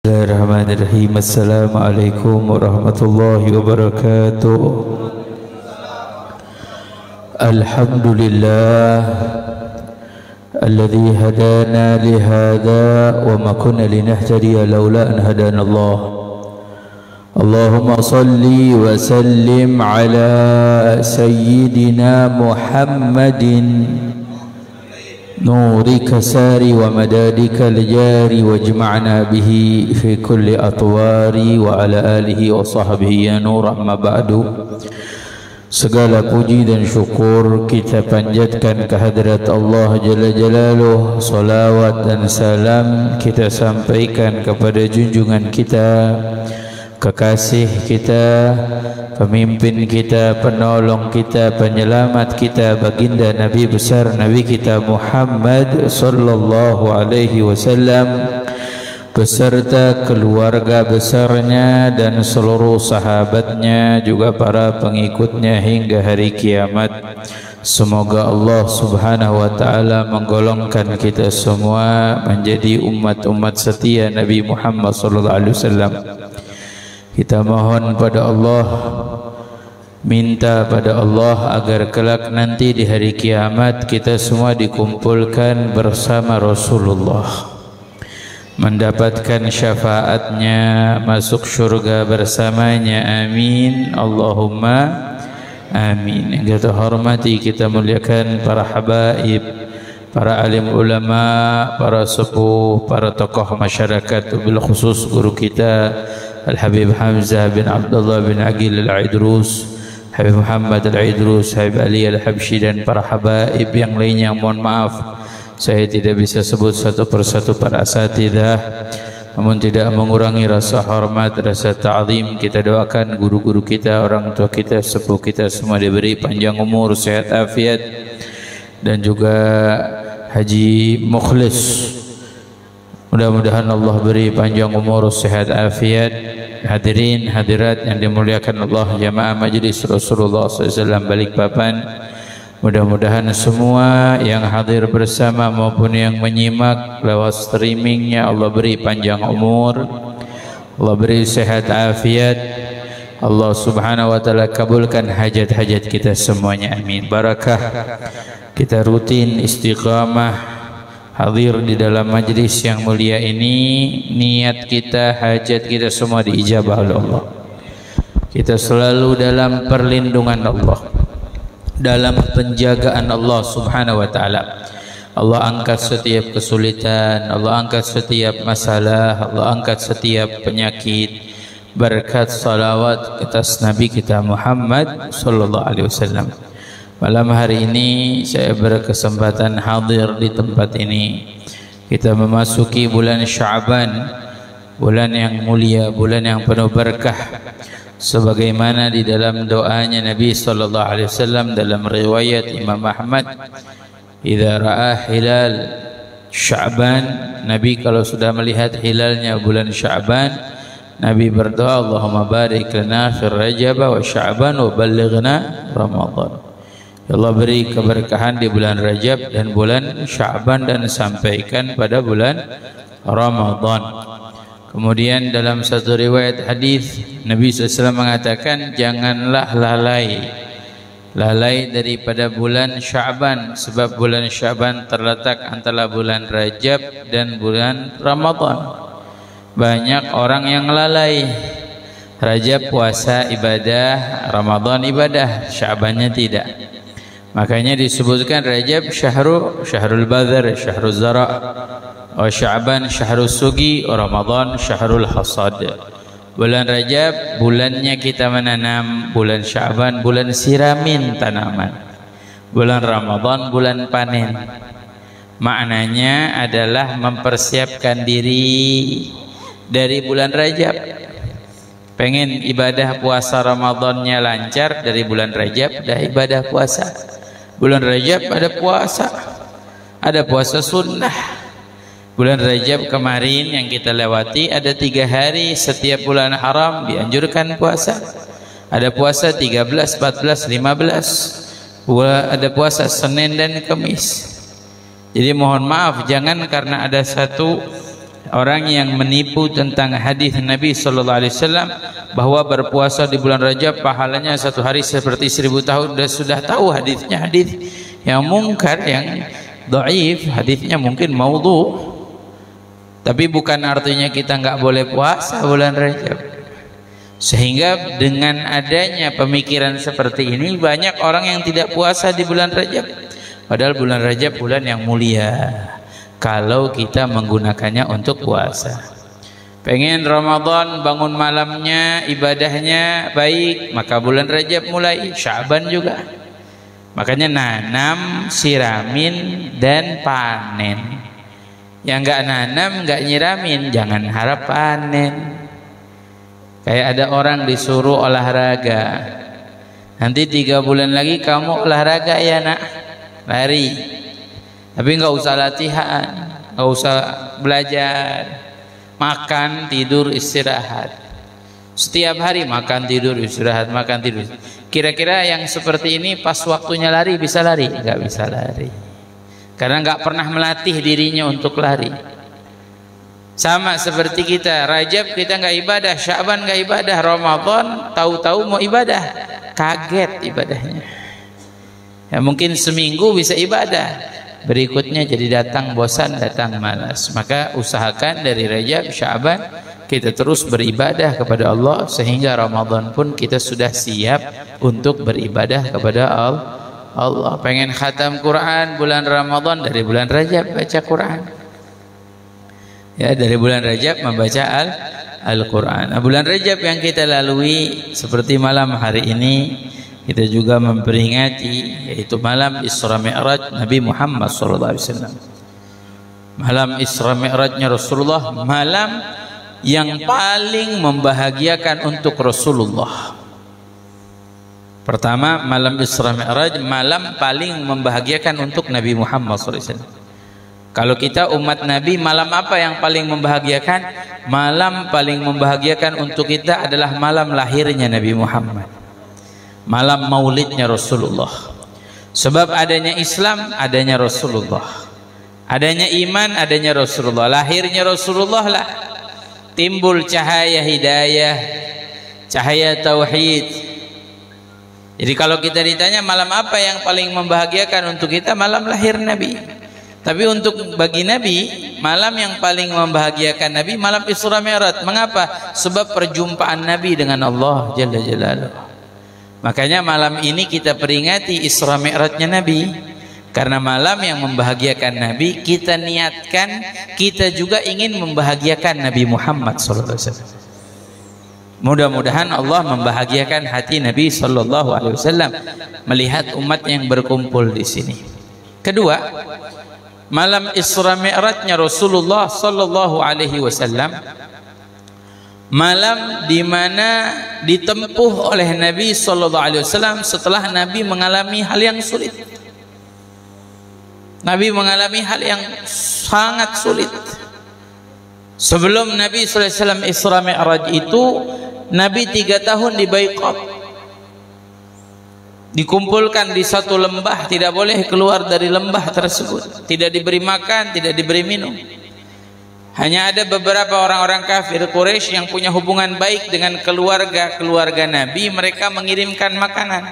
Bismillahirrahmanirrahim. Assalamualaikum warahmatullahi wabarakatuh. Alhamdulillah alladzi hadana li hadza wa ma kunna linahtadiya laula an hadana Allah. Allahumma salli wa sallim ala sayyidina Muhammadin نورك ساري ومدادك الجاري واجمعنا به في كل أطواري وعلى آله وصحبه يا نور أما بعد. Segala puji dan syukur kita panjatkan kehadirat Allah Jalla Jalaluh. Salawat dan salam kita sampaikan kepada junjungan kita, kekasih kita, pemimpin kita, penolong kita, penyelamat kita, baginda Nabi besar Nabi kita Muhammad sallallahu alaihi wasallam beserta keluarga besarnya dan seluruh sahabatnya, juga para pengikutnya hingga hari kiamat. Semoga Allah subhanahu wa ta'ala menggolongkan kita semua menjadi umat-umat setia Nabi Muhammad sallallahu alaihi wasallam. Kita mohon pada Allah, minta pada Allah agar kelak nanti di hari kiamat kita semua dikumpulkan bersama Rasulullah, mendapatkan syafaatnya, masuk syurga bersamanya. Amin Allahumma amin. Yang kita hormati, kita muliakan para habaib, para alim ulama, para sepuh, para tokoh masyarakat, bil khusus guru kita Al-Habib Hamzah bin Abdullah bin Aqil Al-Idrus, Habib Muhammad Al-Idrus, Habib Ali Al-Habsyi, dan para habaib yang lainnya. Mohon maaf saya tidak bisa sebut satu persatu para asatidzah, namun tidak mengurangi rasa hormat, rasa ta'zim. Kita doakan guru-guru kita, orang tua kita, sepuh kita semua diberi panjang umur, sehat afiat, dan juga Haji Mukhlis, mudah-mudahan Allah beri panjang umur, sehat afiat. Hadirin hadirat yang dimuliakan Allah, jamaah Majlis Rasulullah SAW Balikpapan, mudah-mudahan semua yang hadir bersama maupun yang menyimak lewat streamingnya, Allah beri panjang umur, Allah beri sehat afiat, Allah subhanahu wa ta'ala kabulkan hajat-hajat kita semuanya, amin. Barakah kita rutin istiqamah hadir di dalam majlis yang mulia ini, niat kita, hajat kita semua diijabah oleh Allah. Kita selalu dalam perlindungan Allah, dalam penjagaan Allah subhanahu wa ta'ala. Allah angkat setiap kesulitan, Allah angkat setiap masalah, Allah angkat setiap penyakit berkat salawat atas Nabi kita Muhammad sallallahu alaihi wasallam. Malam hari ini saya berkesempatan hadir di tempat ini. Kita memasuki bulan Sya'ban, bulan yang mulia, bulan yang penuh berkah, sebagaimana di dalam doanya Nabi sallallahu alaihi wasallam dalam riwayat Imam Ahmad, idza ra'a hilal Sya'ban, Nabi kalau sudah melihat hilalnya bulan Sya'ban, Nabi berdoa, Allahumma barik lana fir Rajab wa Sya'ban wa ballighna Ramadan. Ya Allah, beri keberkahan di bulan Rajab dan bulan Sya'ban, dan sampaikan pada bulan Ramadan. Kemudian dalam satu riwayat hadis Nabi SAW mengatakan, janganlah lalai daripada bulan Sya'ban, sebab bulan Sya'ban terletak antara bulan Rajab dan bulan Ramadan. Banyak orang yang lalai. Rajab puasa ibadah, Ramadan ibadah, Sya'bannya tidak. Makanya disebutkan Rajab syahrul badr, syahrul zara', wa Sya'ban syahrul sugi, Ramadan syahrul hasad. Bulan Rajab bulannya kita menanam, bulan Sya'ban bulan siramin tanaman, bulan Ramadan bulan panen. Maknanya adalah mempersiapkan diri dari bulan Rajab. Pengen ibadah puasa Ramadannya lancar, dari bulan Rajab dah ibadah puasa. Bulan Rajab ada puasa sunnah. Bulan Rajab kemarin yang kita lewati ada 3 hari setiap bulan haram dianjurkan puasa. Ada puasa 13, 14, 15. Ada puasa Senin dan Kamis. Jadi mohon maaf, jangan karena ada satu orang yang menipu tentang hadis Nabi sallallahu alaihi wasallam bahwa berpuasa di bulan Rajab pahalanya 1 hari seperti 1000 tahun, dan sudah tahu hadisnya hadis yang mungkar, yang dhaif, hadisnya mungkin maudhu. Tapi bukan artinya kita nggak boleh puasa bulan Rajab. Sehingga dengan adanya pemikiran seperti ini, banyak orang yang tidak puasa di bulan Rajab. Padahal bulan Rajab bulan yang mulia kalau kita menggunakannya untuk puasa. Pengen Ramadan bangun malamnya ibadahnya baik, maka bulan Rajab mulai. Sya'ban juga. Makanya nanam, siramin, dan panen. Yang nggak nanam, nggak nyiramin, jangan harap panen. Kayak ada orang disuruh olahraga, nanti 3 bulan lagi kamu olahraga ya nak, lari, tapi nggak usah latihan, nggak usah belajar, makan, tidur, istirahat. Setiap hari makan, tidur, istirahat, makan, tidur. Kira-kira yang seperti ini pas waktunya lari bisa lari? Nggak bisa lari, karena nggak pernah melatih dirinya untuk lari. Sama seperti kita, Rajab kita nggak ibadah, Sya'ban nggak ibadah, Ramadan tahu-tahu mau ibadah, kaget ibadahnya. Ya mungkin seminggu bisa ibadah, berikutnya jadi datang bosan, datang malas. Maka usahakan dari Rajab, Sya'ban kita terus beribadah kepada Allah, sehingga Ramadan pun kita sudah siap untuk beribadah kepada Allah. Pengen khatam Quran bulan Ramadan, dari bulan Rajab baca Quran. Ya, dari bulan Rajab membaca Al-Quran. Nah, bulan Rajab yang kita lalui seperti malam hari ini, kita juga memperingati yaitu malam Isra Mi'raj Nabi Muhammad SAW. Malam Isra Mi'rajnya Rasulullah, malam yang paling membahagiakan untuk Rasulullah. Pertama, malam Isra Mi'raj malam paling membahagiakan untuk Nabi Muhammad SAW. Kalau kita umat Nabi, malam apa yang paling membahagiakan? Malam paling membahagiakan untuk kita adalah malam lahirnya Nabi Muhammad, malam maulidnya Rasulullah. Sebab adanya Islam, adanya Rasulullah, adanya iman, adanya Rasulullah. Lahirnya Rasulullah lah timbul cahaya hidayah, cahaya tauhid. Jadi kalau kita ditanya malam apa yang paling membahagiakan untuk kita, malam lahir Nabi. Tapi untuk bagi Nabi, malam yang paling membahagiakan Nabi malam Isra Mi'raj. Mengapa? Sebab perjumpaan Nabi dengan Allah Jalla Jalaluhu. Makanya malam ini kita peringati Isra Mi'rajnya Nabi, karena malam yang membahagiakan Nabi. Kita niatkan kita juga ingin membahagiakan Nabi Muhammad SAW. Mudah-mudahan Allah membahagiakan hati Nabi SAW melihat umat yang berkumpul di sini. Kedua, malam Isra Mi'rajnya Rasulullah sallallahu alaihi wasallam, malam di mana ditempuh oleh Nabi sallallahu alaihi wasallam setelah Nabi mengalami hal yang sulit. Nabi mengalami hal yang sangat sulit. Sebelum Nabi sallallahu alaihi wasallam Isra Mi'raj itu, Nabi 3 tahun di Baiqat, dikumpulkan di satu lembah, tidak boleh keluar dari lembah tersebut, tidak diberi makan, tidak diberi minum. Hanya ada beberapa orang-orang kafir Quraisy yang punya hubungan baik dengan keluarga Nabi, mereka mengirimkan makanan.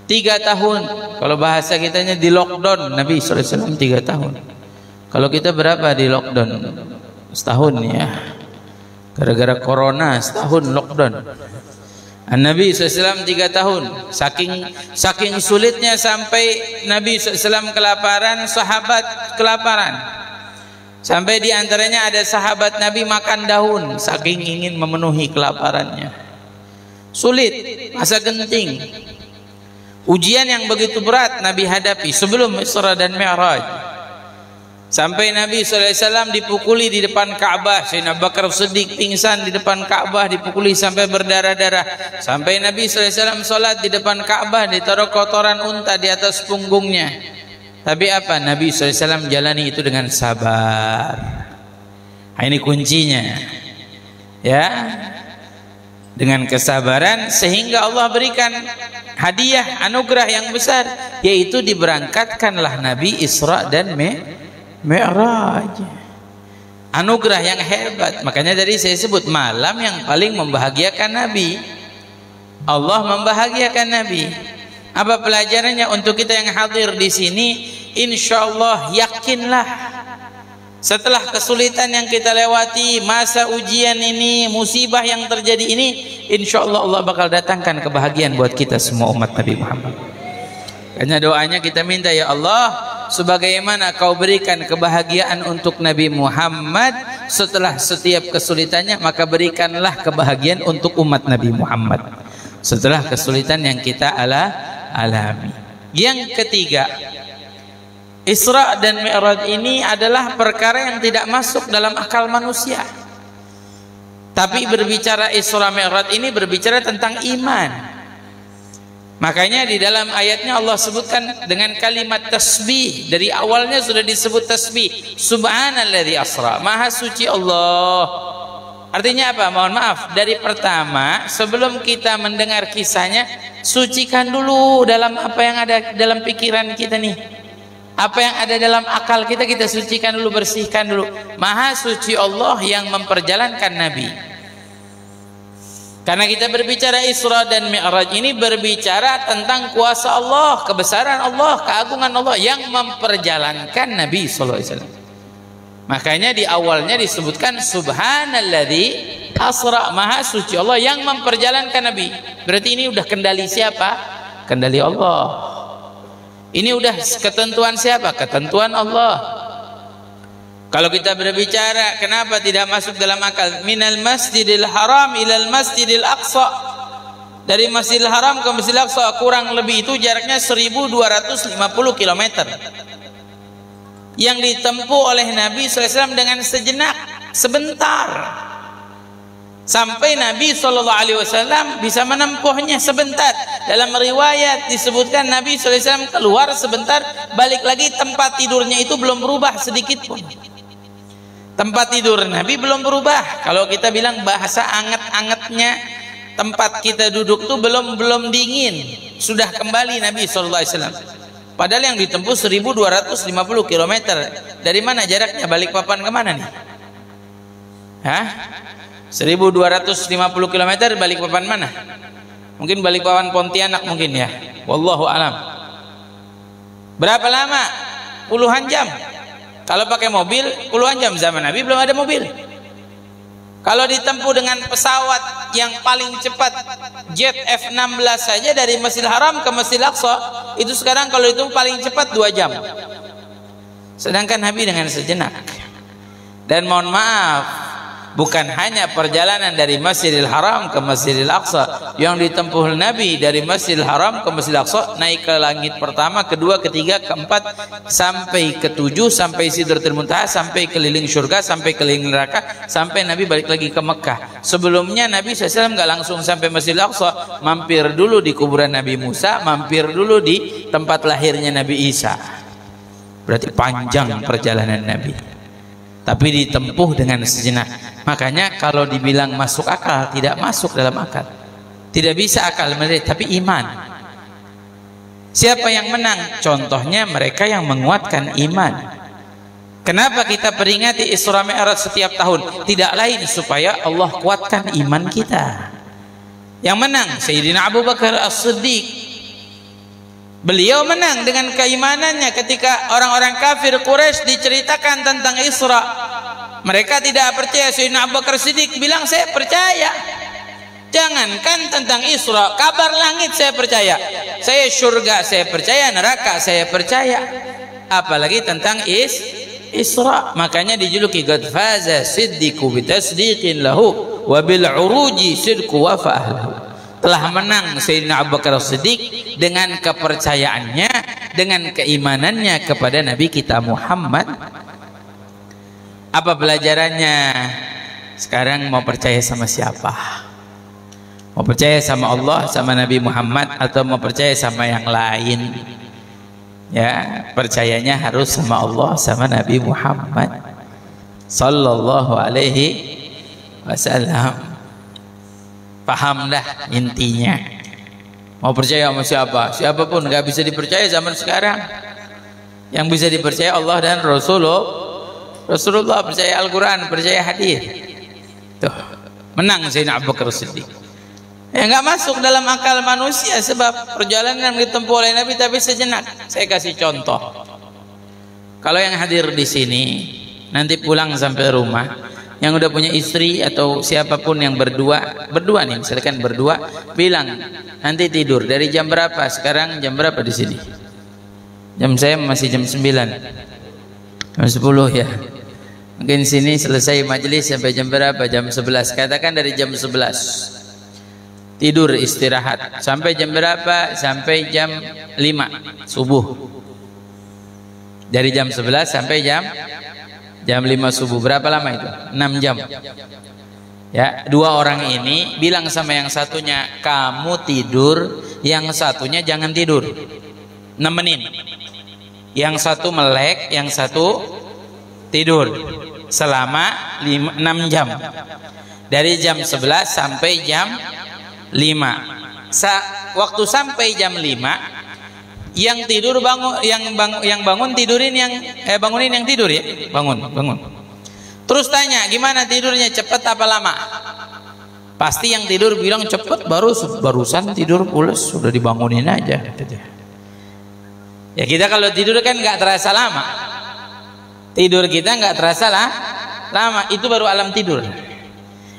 3 tahun, kalau bahasa kitanya di lockdown Nabi SAW 3 tahun. Kalau kita berapa di lockdown? Setahun ya, gara-gara corona setahun lockdown. Nabi SAW 3 tahun, saking sulitnya sampai Nabi SAW kelaparan, sahabat kelaparan, sampai diantaranya ada sahabat Nabi makan daun saking ingin memenuhi kelaparannya. Sulit, masa genting, ujian yang begitu berat Nabi hadapi sebelum Isra dan Mi'raj. Sampai Nabi SAW dipukuli di depan Ka'bah, Sayyidina Abu Bakar Siddiq pingsan di depan Ka'bah, dipukuli sampai berdarah-darah. Sampai Nabi SAW sholat di depan Ka'bah, ditaruh kotoran unta di atas punggungnya. Tapi apa? Nabi SAW jalani itu dengan sabar. Nah, ini kuncinya, ya, dengan kesabaran, sehingga Allah berikan hadiah anugerah yang besar, yaitu diberangkatkanlah Nabi Isra dan Mi'raj. Anugerah yang hebat. Makanya tadi saya sebut malam yang paling membahagiakan Nabi. Allah membahagiakan Nabi. Apa pelajarannya untuk kita yang hadir di sini? Insyaallah yakinlah setelah kesulitan yang kita lewati, masa ujian ini, musibah yang terjadi ini, insyaallah Allah bakal datangkan kebahagiaan buat kita semua umat Nabi Muhammad. Karena doanya kita minta, ya Allah, sebagaimana kau berikan kebahagiaan untuk Nabi Muhammad setelah setiap kesulitannya, maka berikanlah kebahagiaan untuk umat Nabi Muhammad setelah kesulitan yang kita alami. Yang ketiga, Isra dan Mi'raj ini adalah perkara yang tidak masuk dalam akal manusia. Tapi berbicara Isra Mi'raj ini berbicara tentang iman. Makanya di dalam ayatnya Allah sebutkan dengan kalimat tasbih. Dari awalnya sudah disebut tasbih. Subhanalladzi asra. Maha suci Allah. Artinya apa? Mohon maaf, dari pertama sebelum kita mendengar kisahnya, sucikan dulu dalam apa yang ada dalam pikiran kita nih. Apa yang ada dalam akal kita, kita sucikan dulu, bersihkan dulu. Maha suci Allah yang memperjalankan Nabi. Karena kita berbicara Isra dan Mi'raj ini berbicara tentang kuasa Allah, kebesaran Allah, keagungan Allah yang memperjalankan Nabi SAW. Makanya di awalnya disebutkan Subhanalladzi asra, maha suci Allah yang memperjalankan Nabi. Berarti ini udah kendali siapa? Kendali Allah. Ini udah ketentuan siapa? Ketentuan Allah. Kalau kita berbicara kenapa tidak masuk dalam akal, minal masjidil haram ilal masjidil aqsa, dari masjidil haram ke masjidil aqsa kurang lebih itu jaraknya 1250 km yang ditempuh oleh Nabi SAW dengan sejenak, sebentar. Sampai Nabi SAW bisa menempuhnya sebentar. Dalam riwayat disebutkan Nabi SAW keluar sebentar, balik lagi, tempat tidurnya itu belum berubah sedikit pun. Tempat tidur Nabi belum berubah. Kalau kita bilang bahasa anget-angetnya, tempat kita duduk itu belum dingin, sudah kembali Nabi SAW. Padahal yang ditempuh 1250 km. Dari mana jaraknya? Balikpapan kemana nih? Hah? 1250 km Balikpapan mana? Mungkin Balikpapan Pontianak mungkin ya. Wallahu alam. Berapa lama? Puluhan jam. Kalau pakai mobil puluhan jam, zaman Nabi belum ada mobil. Kalau ditempuh dengan pesawat yang paling cepat, jet F-16 saja dari Masjidil Haram ke Masjidil Aqsa, itu sekarang kalau itu paling cepat 2 jam. Sedangkan Nabi dengan sejenak. Dan mohon maaf, bukan hanya perjalanan dari Masjidil Haram ke Masjidil Aqsa yang ditempuh Nabi, dari Masjidil Haram ke Masjidil Aqsa, naik ke langit pertama, kedua, ketiga, keempat, sampai ketujuh, sampai Sidratul Muntaha, sampai keliling surga, sampai keliling neraka, sampai Nabi balik lagi ke Mekah. Sebelumnya Nabi SAW nggak langsung sampai Masjidil Aqsa, mampir dulu di kuburan Nabi Musa, mampir dulu di tempat lahirnya Nabi Isa. Berarti panjang perjalanan Nabi, tapi ditempuh dengan sejenak. Makanya kalau dibilang masuk akal, tidak masuk dalam akal, tidak bisa akal mereka, tapi iman. Siapa yang menang? Contohnya mereka yang menguatkan iman. Kenapa kita peringati Isra Mi'raj setiap tahun? Tidak lain supaya Allah kuatkan iman kita. Yang menang Sayyidina Abu Bakar As-Siddiq. Beliau menang dengan keimanannya ketika orang-orang kafir Quraisy diceritakan tentang Isra. Mereka tidak percaya. Sayyidina Abu Bakar Siddiq bilang, saya percaya. Jangankan tentang Isra, kabar langit saya percaya. Saya surga saya percaya, neraka saya percaya. Apalagi tentang Isra. Makanya dijuluki qad faza siddiqu bitasdiqin lahu wa bil uruji sidqu wa fa'lahu. Telah menang Sayyidina Abu Bakar Siddiq dengan kepercayaannya, dengan keimanannya kepada Nabi kita Muhammad. Apa pelajarannya? Sekarang mau percaya sama siapa? Mau percaya sama Allah, sama Nabi Muhammad, atau mau percaya sama yang lain? Ya, percayanya harus sama Allah, sama Nabi Muhammad sallallahu alaihi wasallam. Paham dah intinya. Mau percaya sama siapa? Siapapun nggak bisa dipercaya zaman sekarang. Yang bisa dipercaya Allah dan Rasulullah, percaya Al-Quran, percaya hadis. Tuh, menang Sayyidina Abu Bakar Siddiq. Ya nggak masuk dalam akal manusia, sebab perjalanan yang ditempuh oleh Nabi tapi sejenak. Saya kasih contoh. Kalau yang hadir di sini nanti pulang sampai rumah, yang udah punya istri atau siapapun yang berdua nih, misalkan berdua, bilang nanti tidur dari jam berapa? Sekarang jam berapa di sini? Jam saya masih jam 9, jam 10 ya. Mungkin sini selesai majelis sampai jam berapa? Jam 11. Katakan dari jam 11 tidur istirahat sampai jam berapa? Sampai jam 5 subuh. Dari jam 11 sampai jam 5 subuh. Berapa lama itu? 6 jam. Ya, dua orang ini bilang sama yang satunya, kamu tidur, yang satunya jangan tidur, nemenin. Yang satu melek, yang satu tidur selama 6 jam. Dari jam 11 sampai jam 5. Waktu sampai jam 5, yang tidur bangun, yang bangun tidurin yang bangunin yang tidur ya, bangun. Terus tanya, gimana tidurnya, cepet apa lama? Pasti yang tidur bilang cepet, barusan tidur pulas sudah dibangunin aja. Ya kita kalau tidur kan nggak terasa lama. Tidur kita nggak terasa lama, itu baru alam tidur.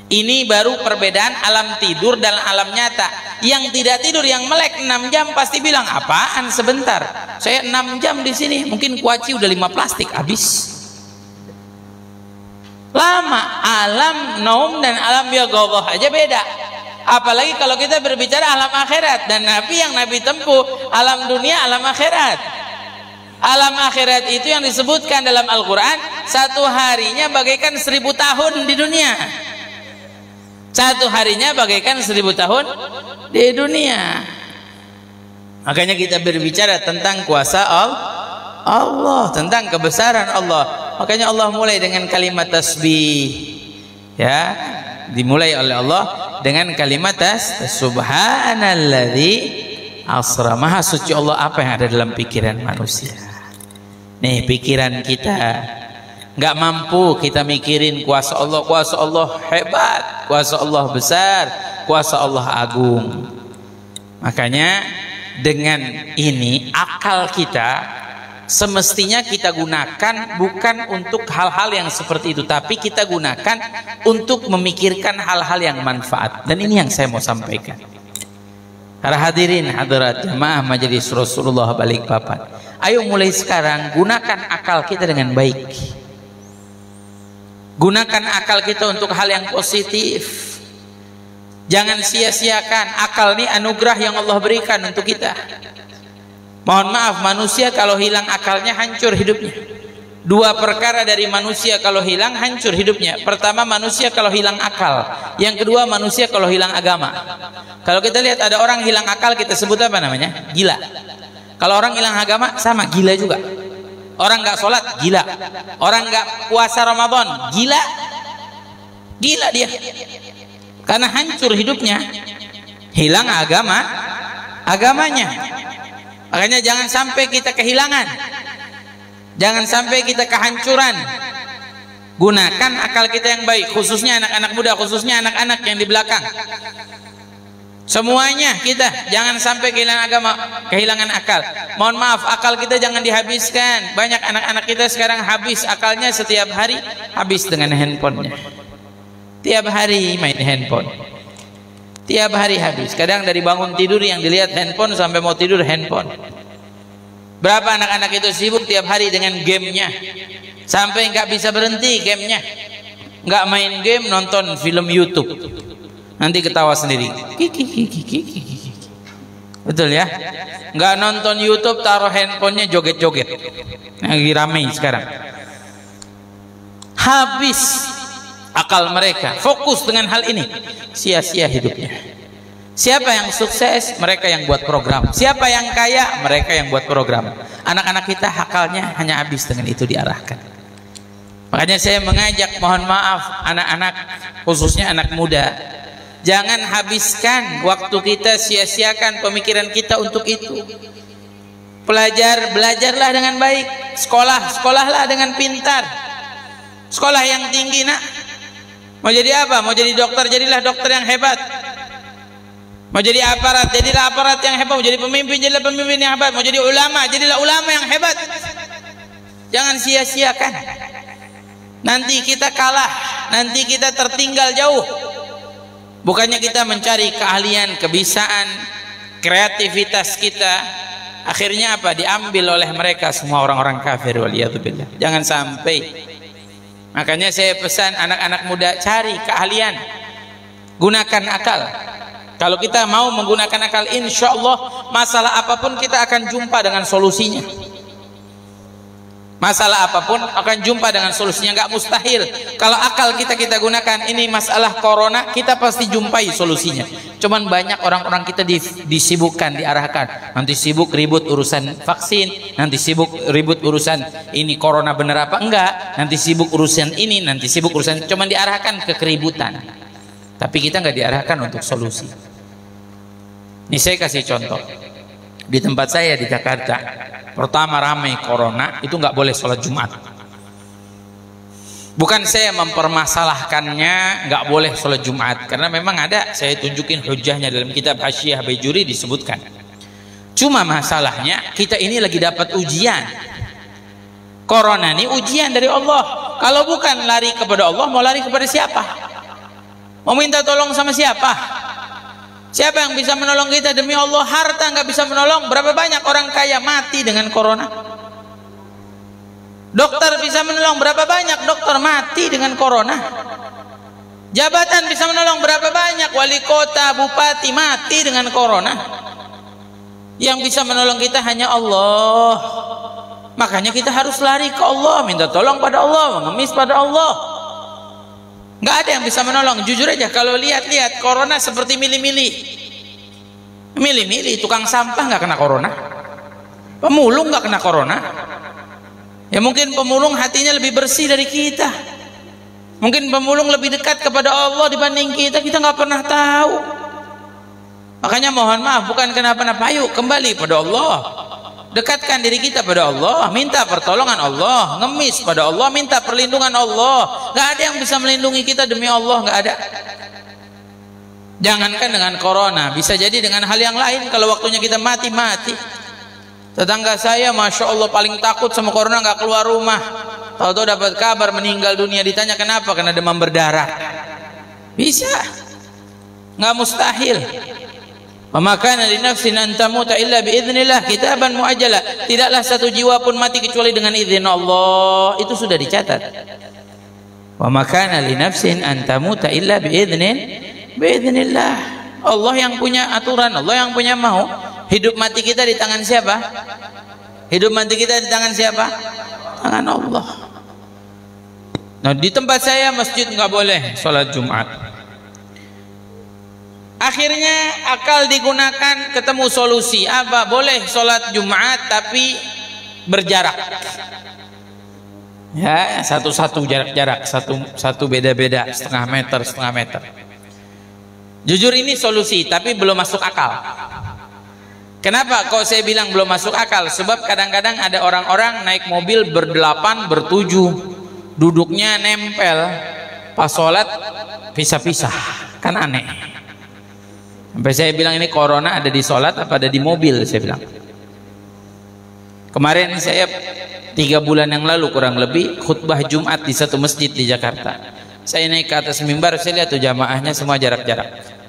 Ini baru perbedaan alam tidur dan alam nyata. Yang tidak tidur, yang melek 6 jam pasti bilang, apaan sebentar, saya 6 jam di sini, mungkin kuaci udah 5 plastik habis. Lama. Alam naum dan alam yaqadzah aja beda, apalagi kalau kita berbicara alam akhirat. Dan Nabi yang Nabi tempuh alam dunia, alam akhirat. Alam akhirat itu yang disebutkan dalam Al-Quran, satu harinya bagaikan 1000 tahun di dunia. Satu harinya bagaikan 1000 tahun di dunia. Makanya kita berbicara tentang kuasa Allah, tentang kebesaran Allah. Makanya Allah mulai dengan kalimat tasbih, ya, dimulai oleh Allah dengan kalimat subhanalladzi asra. Maha suci Allah apa yang ada dalam pikiran manusia. Nih, pikiran kita nggak mampu kita mikirin kuasa Allah hebat, kuasa Allah besar, kuasa Allah agung. Makanya dengan ini akal kita semestinya kita gunakan bukan untuk hal-hal yang seperti itu, tapi kita gunakan untuk memikirkan hal-hal yang manfaat. Dan ini yang saya mau sampaikan. Para hadirin hadirat jamaah majelis Rasulullah Balikpapan, ayo mulai sekarang gunakan akal kita dengan baik. Gunakan akal kita untuk hal yang positif. Jangan sia-siakan. Akal ini anugerah yang Allah berikan untuk kita. Mohon maaf, manusia kalau hilang akalnya hancur hidupnya. Dua perkara dari manusia kalau hilang hancur hidupnya. Pertama, manusia kalau hilang akal. Yang kedua, manusia kalau hilang agama. Kalau kita lihat ada orang hilang akal, kita sebut apa namanya? Gila. Kalau orang hilang agama, sama, gila juga. Orang nggak sholat, gila. Orang nggak puasa Ramadan, gila. Gila dia. Karena hancur hidupnya. Hilang agamanya. Makanya jangan sampai kita kehilangan. Jangan sampai kita kehancuran. Gunakan akal kita yang baik, khususnya anak-anak muda, khususnya anak-anak yang di belakang. Semuanya kita jangan sampai kehilangan agama, kehilangan akal. Mohon maaf, akal kita jangan dihabiskan. Banyak anak-anak kita sekarang habis akalnya setiap hari, habis dengan handphonenya. Tiap hari main handphone. Tiap hari habis. Kadang dari bangun tidur yang dilihat handphone sampai mau tidur handphone. Berapa anak-anak itu sibuk tiap hari dengan gamenya, sampai nggak bisa berhenti gamenya. Nggak main game, nonton film YouTube. Nanti ketawa sendiri. Betul ya? Nggak nonton YouTube, taruh handphonenya joget-joget. Lagi ramai sekarang. Habis akal mereka, fokus dengan hal ini, sia-sia hidupnya. Siapa yang sukses? Mereka yang buat program. Siapa yang kaya? Mereka yang buat program. Anak-anak kita akalnya hanya habis dengan itu diarahkan. Makanya saya mengajak, mohon maaf, anak-anak, khususnya anak muda, jangan habiskan waktu kita, sia-siakan pemikiran kita untuk itu. Belajarlah dengan baik, sekolahlah dengan pintar. Sekolah yang tinggi nak. Mau jadi apa? Mau jadi dokter, jadilah dokter yang hebat. Mau jadi aparat, jadilah aparat yang hebat. Mau jadi pemimpin, jadilah pemimpin yang hebat. Mau jadi ulama, jadilah ulama yang hebat. Jangan sia-siakan. Nanti kita kalah, nanti kita tertinggal jauh. Bukannya kita mencari keahlian, kebisaan, kreativitas kita, akhirnya apa? Diambil oleh mereka semua orang-orang kafir, waliyadzubillah. Jangan sampai. Makanya saya pesan anak-anak muda, cari keahlian, gunakan akal. Kalau kita mau menggunakan akal, insya Allah masalah apapun kita akan jumpa dengan solusinya. Masalah apapun akan jumpa dengan solusinya, nggak mustahil. Kalau akal kita gunakan, ini masalah corona, kita pasti jumpai solusinya. Cuman banyak orang-orang kita disibukkan, diarahkan. Nanti sibuk ribut urusan vaksin, nanti sibuk ribut urusan ini corona bener apa enggak, nanti sibuk urusan ini, nanti sibuk urusan, cuman diarahkan ke keributan. Tapi kita nggak diarahkan untuk solusi. Ini saya kasih contoh. Di tempat saya di Jakarta, pertama ramai corona, itu nggak boleh sholat Jumat. Bukan saya mempermasalahkannya nggak boleh sholat Jumat, karena memang ada, saya tunjukin hujahnya dalam kitab Hasyiah Baijuri disebutkan. Cuma masalahnya kita ini lagi dapat ujian. Corona ini ujian dari Allah. Kalau bukan lari kepada Allah, mau lari kepada siapa? Mau minta tolong sama siapa? Siapa yang bisa menolong kita? Demi Allah, harta nggak bisa menolong. Berapa banyak orang kaya mati dengan corona? Dokter bisa menolong, berapa banyak dokter mati dengan corona? Jabatan bisa menolong, berapa banyak wali kota, bupati mati dengan corona? Yang bisa menolong kita hanya Allah. Makanya kita harus lari ke Allah, minta tolong pada Allah, mengemis pada Allah. Nggak ada yang bisa menolong. Jujur aja, kalau lihat-lihat corona seperti milih-milih. Milih-milih, tukang sampah nggak kena corona, pemulung nggak kena corona. Ya mungkin pemulung hatinya lebih bersih dari kita. Mungkin pemulung lebih dekat kepada Allah dibanding kita. Kita nggak pernah tahu. Makanya mohon maaf, bukan kenapa-napa, ayo kembali pada Allah. Dekatkan diri kita pada Allah, minta pertolongan Allah, ngemis pada Allah, minta perlindungan Allah. Gak ada yang bisa melindungi kita demi Allah, gak ada. Jangankan dengan corona, bisa jadi dengan hal yang lain. Kalau waktunya kita mati. Tetangga saya Masya Allah paling takut sama corona, gak keluar rumah. Tahu-tahu dapat kabar meninggal dunia, ditanya kenapa? Karena demam berdarah. Bisa, gak mustahil. Wa kana li nafsin an tamuta illa bi idznillah kitaban muajjala. Tidaklah satu jiwa pun mati kecuali dengan izin Allah. Itu sudah dicatat. Wa kana li nafsin an tamuta illa bi idznillah. Allah yang punya aturan, Allah yang punya mau. Hidup mati kita di tangan siapa? Hidup mati kita di tangan siapa? Tangan Allah. Nah, di tempat saya masjid nggak boleh sholat Jumat. Akhirnya akal digunakan, ketemu solusi apa? Boleh sholat Jumat tapi berjarak. Ya, satu-satu jarak-jarak, satu beda-beda, setengah meter. Jujur ini solusi, tapi belum masuk akal. Kenapa kok saya bilang belum masuk akal? Sebab kadang-kadang ada orang-orang naik mobil berdelapan, bertujuh, duduknya nempel, pas sholat pisah-pisah, kan aneh. Sampai saya bilang ini corona ada di sholat apa ada di mobil, saya bilang. Kemarin saya 3 bulan yang lalu kurang lebih khutbah Jumat di satu masjid di Jakarta. Saya naik ke atas mimbar, saya lihat tuh jamaahnya semua jarak-jarak.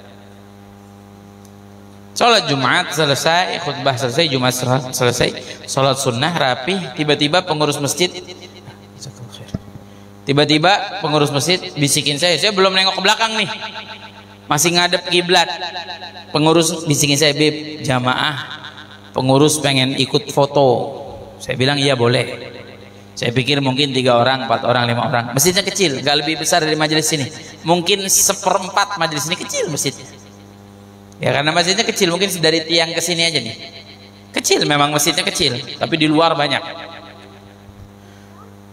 Sholat Jumat selesai, khutbah selesai, Jumat selesai, sholat sunnah rapi. Tiba-tiba pengurus masjid bisikin saya belum nengok ke belakang nih, masih ngadep kiblat. Pengurus bisikin saya, "Bib, jamaah pengurus pengen ikut foto." Saya bilang iya boleh. Saya pikir mungkin 3 orang, 4 orang, 5 orang. Masjidnya kecil, nggak lebih besar dari majelis ini. Mungkin 1/4 majelis ini, kecil masjidnya. Ya karena masjidnya kecil, mungkin dari tiang ke sini aja nih. Kecil, memang masjidnya kecil, tapi di luar banyak.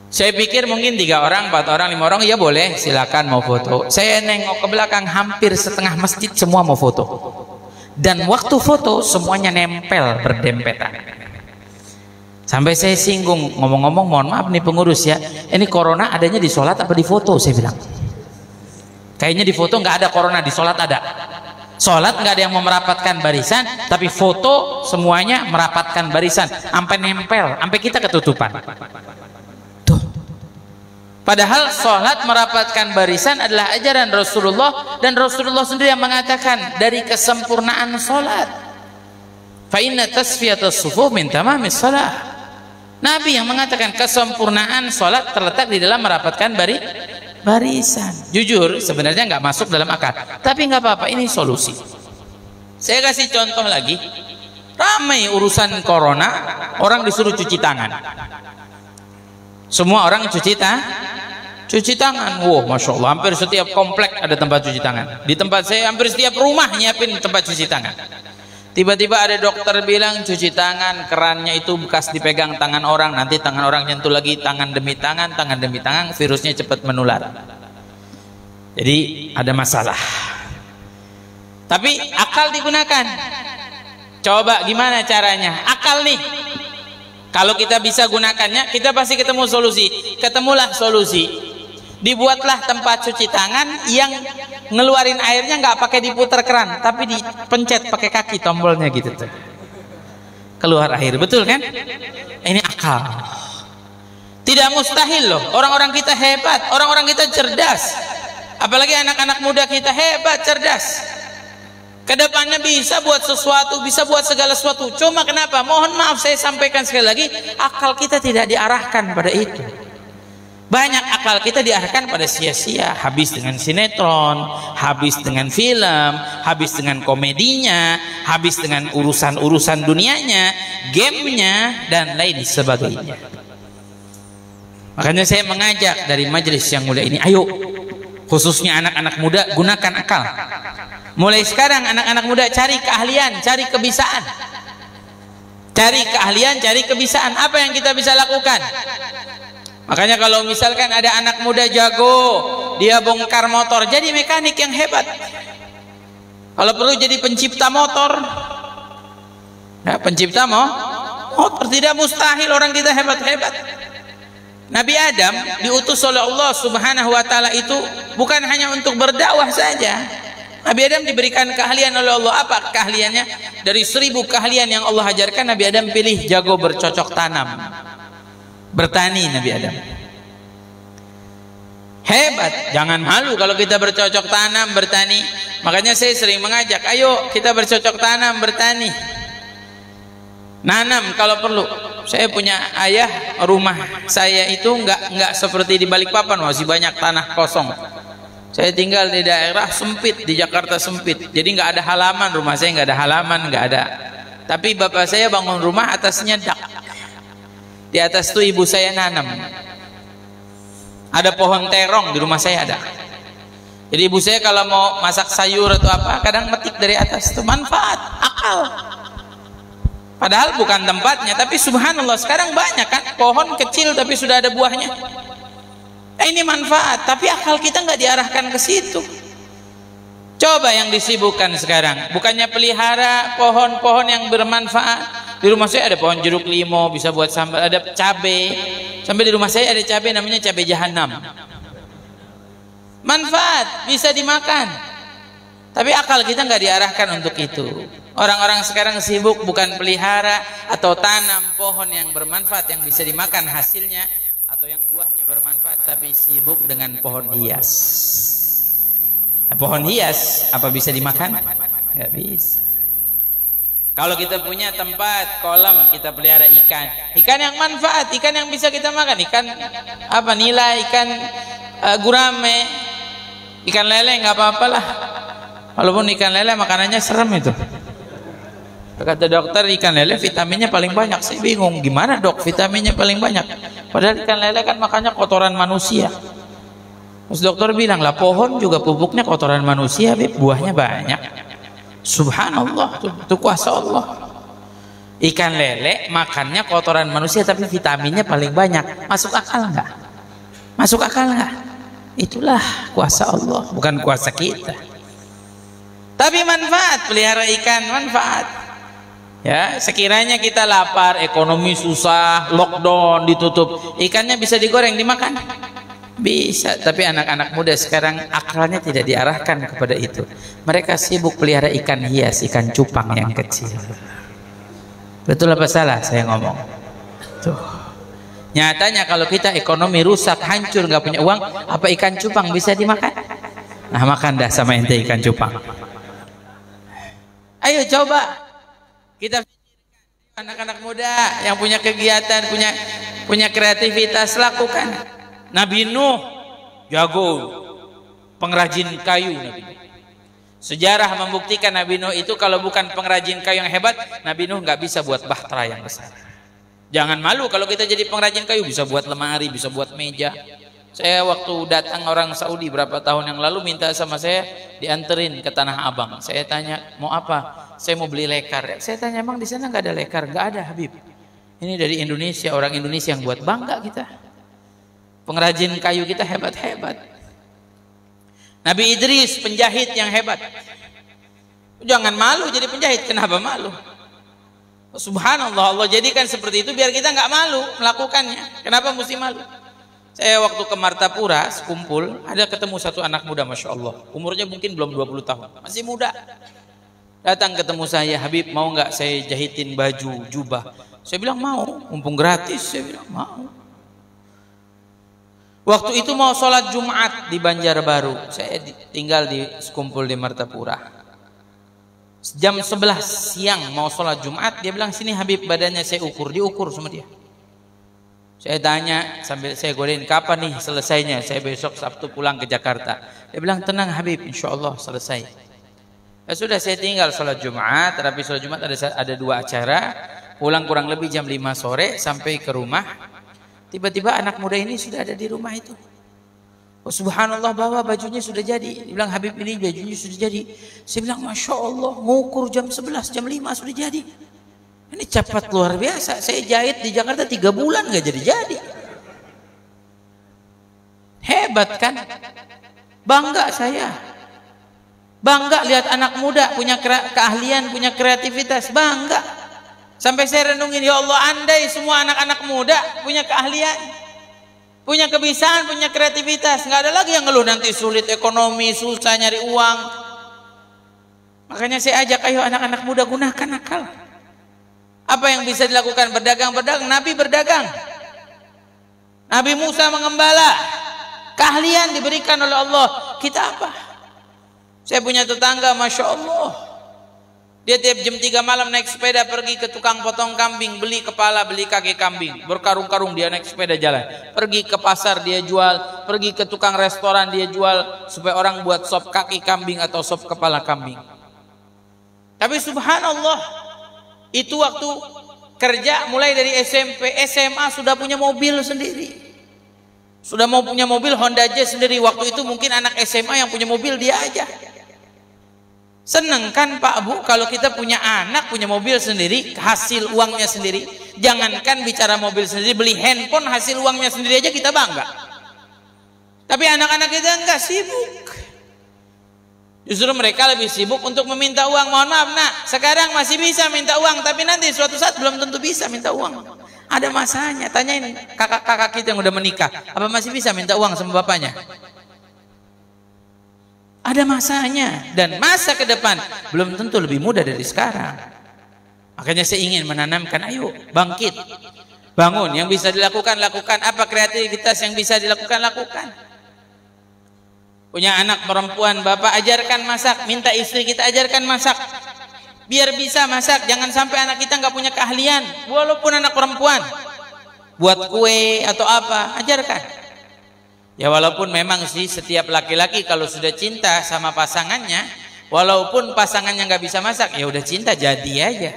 Saya pikir mungkin 3 orang, 4 orang, 5 orang, ya boleh, silakan mau foto. Saya nengok ke belakang, hampir setengah masjid semua mau foto. Dan waktu foto semuanya nempel berdempetan. Sampai saya singgung, ngomong-ngomong mohon maaf nih pengurus ya, ini corona adanya di sholat apa di foto? Saya bilang kayaknya di foto nggak ada corona, di sholat ada. Sholat nggak ada yang mau merapatkan barisan, tapi foto semuanya merapatkan barisan, sampai nempel, sampai kita ketutupan. Tuh. Padahal sholat merapatkan barisan adalah ajaran Rasulullah, dan Rasulullah sendiri yang mengatakan dari kesempurnaan sholat. Fa inna tasfiyatus sufuf min tamamis shalah. Nabi yang mengatakan kesempurnaan sholat terletak di dalam merapatkan barisan. Jujur sebenarnya nggak masuk dalam akal, tapi nggak apa-apa, ini solusi. Saya kasih contoh lagi, ramai urusan corona, orang disuruh cuci tangan. Semua orang cuci tangan. Wow, masya Allah, hampir setiap komplek ada tempat cuci tangan. Di tempat saya hampir setiap rumah nyiapin tempat cuci tangan. Tiba-tiba ada dokter bilang cuci tangan, kerannya itu bekas dipegang tangan orang, nanti tangan orang nyentuh lagi, tangan demi tangan, virusnya cepat menular. Jadi ada masalah. Tapi akal digunakan. Coba gimana caranya? Akal nih. Kalau kita bisa gunakannya, kita pasti ketemu solusi. Ketemulah solusi. Dibuatlah tempat cuci tangan yang ngeluarin airnya nggak pakai diputar keran, tapi dipencet pakai kaki tombolnya gitu tuh, keluar air. Betul kan? Ini akal. Tidak mustahil loh. Orang-orang kita hebat, orang-orang kita cerdas, apalagi anak-anak muda kita hebat, cerdas. Kedepannya bisa buat sesuatu, bisa buat segala sesuatu. Cuma kenapa? Mohon maaf saya sampaikan sekali lagi, akal kita tidak diarahkan pada itu. Banyak akal kita diarahkan pada sia-sia, habis dengan sinetron, habis dengan film, habis dengan komedinya, habis dengan urusan-urusan dunianya, gamenya, dan lain sebagainya. Makanya saya mengajak dari majelis yang mulia ini, ayo khususnya anak-anak muda, gunakan akal. Mulai sekarang anak-anak muda cari keahlian, cari kebisaan. Cari keahlian, cari kebisaan. Apa yang kita bisa lakukan? Makanya kalau misalkan ada anak muda jago, dia bongkar motor, jadi mekanik yang hebat. Kalau perlu jadi pencipta motor. Nah, pencipta motor tidak mustahil, orang kita hebat-hebat. Nabi Adam diutus oleh Allah Subhanahu wa taala itu bukan hanya untuk berdakwah saja. Nabi Adam diberikan keahlian oleh Allah. Apa keahliannya? Dari 1000 keahlian yang Allah ajarkan, Nabi Adam pilih jago bercocok tanam. Bertani Nabi Adam. Hebat, jangan malu kalau kita bercocok tanam, bertani. Makanya saya sering mengajak, ayo kita bercocok tanam, bertani. Nanam kalau perlu. Saya punya ayah, rumah saya itu enggak seperti di Balikpapan, masih banyak tanah kosong. Saya tinggal di daerah sempit, di Jakarta sempit. Jadi enggak ada halaman, rumah saya enggak ada halaman, enggak ada. Tapi bapak saya bangun rumah atasnya dak. Di atas itu ibu saya nanam. Ada pohon terong di rumah saya ada. Jadi ibu saya kalau mau masak sayur atau apa, kadang metik dari atas. Itu manfaat, akal. Padahal bukan tempatnya, tapi subhanallah sekarang banyak kan pohon kecil tapi sudah ada buahnya. Ini manfaat, tapi akal kita nggak diarahkan ke situ. Coba yang disibukkan sekarang, bukannya pelihara pohon-pohon yang bermanfaat. Di rumah saya ada pohon jeruk limau, bisa buat sambal, ada cabai. Sampai di rumah saya ada cabai namanya cabai jahanam. Manfaat, bisa dimakan. Tapi akal kita nggak diarahkan untuk itu. Orang-orang sekarang sibuk bukan pelihara atau tanam pohon yang bermanfaat yang bisa dimakan hasilnya atau yang buahnya bermanfaat, tapi sibuk dengan pohon hias. Nah, pohon hias apa bisa dimakan? Nggak bisa. Kalau kita punya tempat kolam, kita pelihara ikan yang manfaat, ikan yang bisa kita makan, ikan apa, nila, ikan gurame, ikan lele nggak apa-apalah. Walaupun ikan lele makanannya serem itu. Kata dokter ikan lele vitaminnya paling banyak. Saya bingung gimana dok vitaminnya paling banyak? Padahal ikan lele kan makannya kotoran manusia. Terus dokter bilang lah pohon juga pupuknya kotoran manusia, buahnya banyak. Subhanallah, itu kuasa Allah. Ikan lele makannya kotoran manusia tapi vitaminnya paling banyak. Masuk akal nggak? Masuk akal nggak? Itulah kuasa Allah, bukan kuasa kita. Tapi manfaat, pelihara ikan manfaat. Ya, sekiranya kita lapar, ekonomi susah, lockdown, ditutup, ikannya bisa digoreng, dimakan? Bisa. Tapi anak-anak muda sekarang akalnya tidak diarahkan kepada itu. Mereka sibuk pelihara ikan hias, ikan cupang yang kecil. Betul apa salah saya ngomong? Tuh. Nyatanya kalau kita ekonomi rusak, hancur, nggak punya uang, apa ikan cupang bisa dimakan? Nah, makan dah sama ente ikan cupang. Ayo coba. Kita anak-anak muda yang punya kegiatan, punya kreativitas, lakukan. Nabi Nuh jago pengrajin kayu. Nabi Nuh. Sejarah membuktikan Nabi Nuh itu kalau bukan pengrajin kayu yang hebat, Nabi Nuh nggak bisa buat bahtera yang besar. Jangan malu kalau kita jadi pengrajin kayu, bisa buat lemari, bisa buat meja. Saya waktu datang orang Saudi berapa tahun yang lalu minta sama saya dianterin ke Tanah Abang. Saya tanya mau apa? Saya mau beli lekar. Saya tanya emang di sana nggak ada lekar? Nggak ada, Habib. Ini dari Indonesia, orang Indonesia yang buat, bangga kita. Pengrajin kayu kita hebat-hebat. Nabi Idris penjahit yang hebat. Jangan malu jadi penjahit. Kenapa malu? Subhanallah, Allah jadikan seperti itu biar kita nggak malu melakukannya. Kenapa mesti malu? Saya waktu ke Martapura kumpul, ada ketemu satu anak muda, Masya Allah, umurnya mungkin belum 20 tahun, masih muda. Datang ketemu saya, Habib mau nggak saya jahitin baju jubah? Saya bilang mau, mumpung gratis. Saya bilang mau. Waktu itu mau sholat Jumat di Banjarbaru, saya tinggal di kumpul di Martapura. Jam 11 siang mau sholat Jumat, dia bilang sini Habib, badannya saya ukur, diukur sama dia. Saya tanya sambil saya godain, kapan nih selesainya? Saya besok Sabtu pulang ke Jakarta. Dia bilang tenang Habib, insya Allah selesai. Ya sudah, saya tinggal sholat Jumat. Tapi sholat Jumat ada 2 acara. Pulang kurang lebih jam 5 sore sampai ke rumah. Tiba-tiba anak muda ini sudah ada di rumah itu. Oh, subhanallah, bawa bajunya sudah jadi. Dia bilang Habib ini bajunya sudah jadi. Saya bilang Masya Allah, ngukur jam 11, jam 5 sudah jadi. Ini cepat luar biasa. Saya jahit di Jakarta 3 bulan gak jadi-jadi. Hebat kan? Bangga saya. Bangga lihat anak muda punya keahlian, punya kreativitas. Bangga. Sampai saya renungin, ya Allah, andai semua anak-anak muda punya keahlian, punya kebiasaan, punya kreativitas, nggak ada lagi yang ngeluh nanti sulit ekonomi, susah nyari uang. Makanya saya ajak, ayo anak-anak muda gunakan akal. Apa yang bisa dilakukan? Berdagang. Nabi berdagang. Nabi Musa mengembala. Keahlian diberikan oleh Allah. Kita apa? Saya punya tetangga, Masya Allah. Dia tiap jam 3 malam naik sepeda pergi ke tukang potong kambing, beli kepala, beli kaki kambing. Berkarung-karung dia naik sepeda jalan. Pergi ke pasar dia jual. Pergi ke tukang restoran dia jual. Supaya orang buat sop kaki kambing atau sop kepala kambing. Tapi subhanallah, itu waktu kerja mulai dari SMP, SMA sudah punya mobil sendiri. Sudah mau punya mobil Honda Jazz sendiri. Waktu itu mungkin anak SMA yang punya mobil dia aja. Seneng kan Pak Bu kalau kita punya anak punya mobil sendiri, hasil uangnya sendiri. Jangankan bicara mobil sendiri, beli handphone hasil uangnya sendiri aja kita bangga. Tapi anak-anak kita enggak, sibuk. Justru mereka lebih sibuk untuk meminta uang. Mohon maaf nak, sekarang masih bisa minta uang, tapi nanti suatu saat belum tentu bisa minta uang. Ada masanya. Tanyain kakak-kakak kita yang udah menikah, apa masih bisa minta uang sama bapaknya? Ada masanya, dan masa ke depan belum tentu lebih mudah dari sekarang. Makanya saya ingin menanamkan, ayo bangkit, bangun. Yang bisa dilakukan, lakukan. Apa kreativitas yang bisa dilakukan, lakukan. Punya anak perempuan, bapak ajarkan masak, minta istri kita ajarkan masak, biar bisa masak. Jangan sampai anak kita nggak punya keahlian, walaupun anak perempuan, buat kue atau apa, ajarkan. Ya walaupun memang sih setiap laki-laki kalau sudah cinta sama pasangannya, walaupun pasangannya nggak bisa masak, ya udah cinta jadi aja.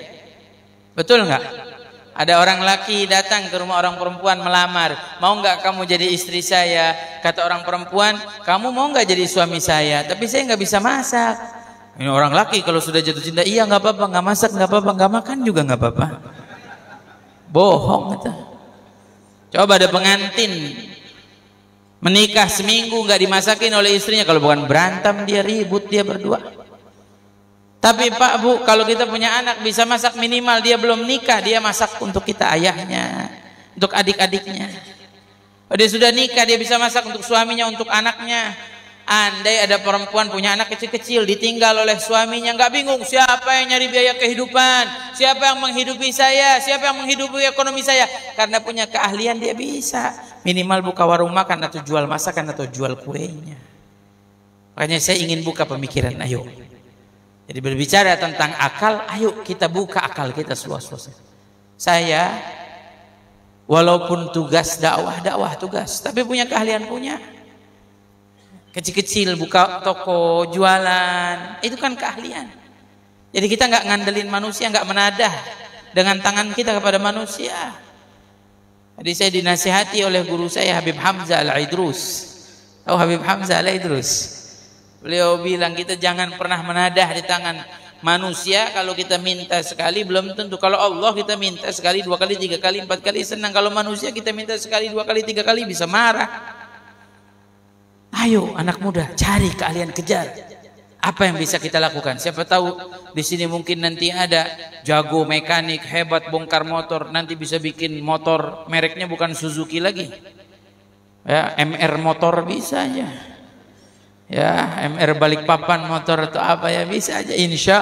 Betul nggak? Ada orang laki datang ke rumah orang perempuan melamar, mau nggak kamu jadi istri saya? Kata orang perempuan, kamu mau nggak jadi suami saya? Tapi saya nggak bisa masak. Ini orang laki kalau sudah jatuh cinta, iya nggak apa-apa, nggak masak nggak apa-apa, nggak makan juga nggak apa-apa. Bohong itu. Coba ada pengantin menikah seminggu nggak dimasakin oleh istrinya, kalau bukan berantem dia, ribut dia berdua. Tapi Pak Bu, kalau kita punya anak bisa masak minimal dia belum nikah, dia masak untuk kita ayahnya, untuk adik-adiknya. Dia sudah nikah, dia bisa masak untuk suaminya, untuk anaknya. Andai ada perempuan punya anak kecil-kecil ditinggal oleh suaminya, nggak bingung siapa yang nyari biaya kehidupan, siapa yang menghidupi saya, siapa yang menghidupi ekonomi saya. Karena punya keahlian dia bisa minimal buka warung makan atau jual masakan atau jual kuenya. Makanya saya ingin buka pemikiran, ayo. Jadi berbicara tentang akal, ayo kita buka akal kita seluas-luasnya. Saya walaupun tugas dakwah tugas, tapi punya keahlian punya. Kecil-kecil buka toko, jualan, itu kan keahlian. Jadi kita nggak ngandelin manusia, nggak menadah dengan tangan kita kepada manusia. Jadi saya dinasihati oleh guru saya Habib Hamzah Al-Aidrus. Tahu Habib Hamzah Al-Aidrus? Beliau bilang kita jangan pernah menadah di tangan manusia. Kalau kita minta sekali belum tentu. Kalau Allah kita minta sekali, 2 kali, 3 kali, 4 kali senang. Kalau manusia kita minta sekali, 2 kali, 3 kali bisa marah. Ayo anak muda cari keahlian, kejar. Apa yang bisa kita lakukan? Siapa tahu di sini mungkin nanti ada jago mekanik hebat bongkar motor, nanti bisa bikin motor mereknya bukan Suzuki lagi. Ya, MR motor bisa aja. Ya, MR Balikpapan motor atau apa ya bisa aja. Insya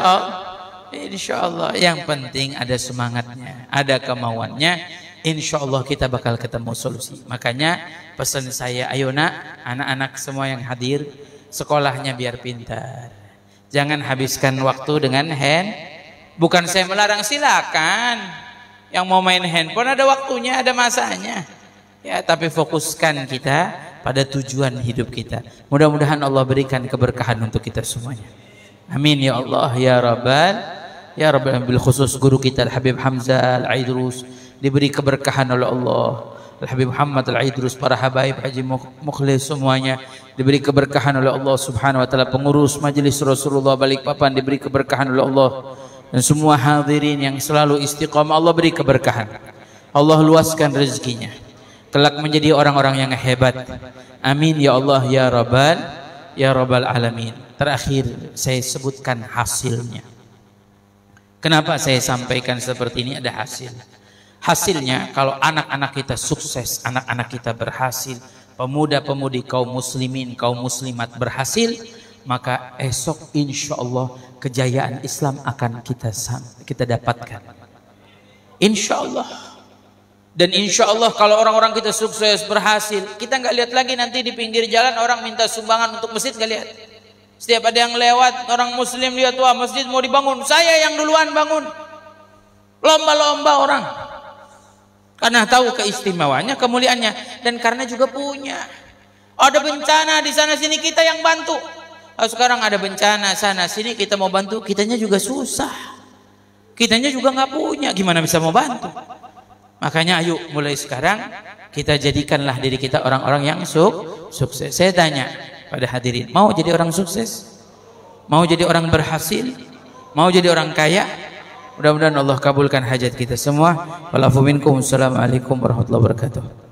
Allah. Yang penting ada semangatnya, ada kemauannya. Insya Allah kita bakal ketemu solusi. Makanya pesan saya, ayo nak, anak-anak semua yang hadir, sekolahnya biar pintar. Jangan habiskan waktu dengan bukan saya melarang, silakan. Yang mau main handphone ada waktunya, ada masanya. Ya, tapi fokuskan kita pada tujuan hidup kita. Mudah-mudahan Allah berikan keberkahan untuk kita semuanya. Amin ya Allah ya Rabbal. Ya Rabbal, bil khusus guru kita Habib Hamzah Al-Aidrus diberi keberkahan oleh Allah. Habib Muhammad Al-Aidrus, para habaib Haji Mukhlis semuanya diberi keberkahan oleh Allah Subhanahu wa taala. Pengurus Majelis Rasulullah Balikpapan diberi keberkahan oleh Allah, dan semua hadirin yang selalu istiqamah Allah beri keberkahan. Allah luaskan rezekinya, kelak menjadi orang-orang yang hebat. Amin ya Allah ya Rabbal alamin. Terakhir saya sebutkan hasilnya. Kenapa saya sampaikan seperti ini? Ada hasil. Hasilnya kalau anak-anak kita sukses, anak-anak kita berhasil, pemuda-pemudi kaum muslimin, kaum muslimat berhasil, maka esok insya Allah kejayaan Islam akan kita dapatkan. Insya Allah. Dan insya Allah kalau orang-orang kita sukses berhasil, kita nggak lihat lagi nanti di pinggir jalan orang minta sumbangan untuk masjid, nggak lihat. Setiap ada yang lewat orang muslim lihat, wah masjid mau dibangun, saya yang duluan bangun. Lomba-lomba orang. Karena tahu keistimewaannya, kemuliaannya, dan karena juga punya. Ada bencana di sana sini kita yang bantu. Sekarang ada bencana sana sini kita mau bantu, kitanya juga susah. Kitanya juga nggak punya, gimana bisa mau bantu? Makanya ayo mulai sekarang kita jadikanlah diri kita orang-orang yang sukses. Saya tanya pada hadirin, mau jadi orang sukses? Mau jadi orang berhasil? Mau jadi orang kaya? Mudah-mudahan Allah kabulkan hajat kita semua. Walafu minkum. Assalamualaikum warahmatullahi wabarakatuh.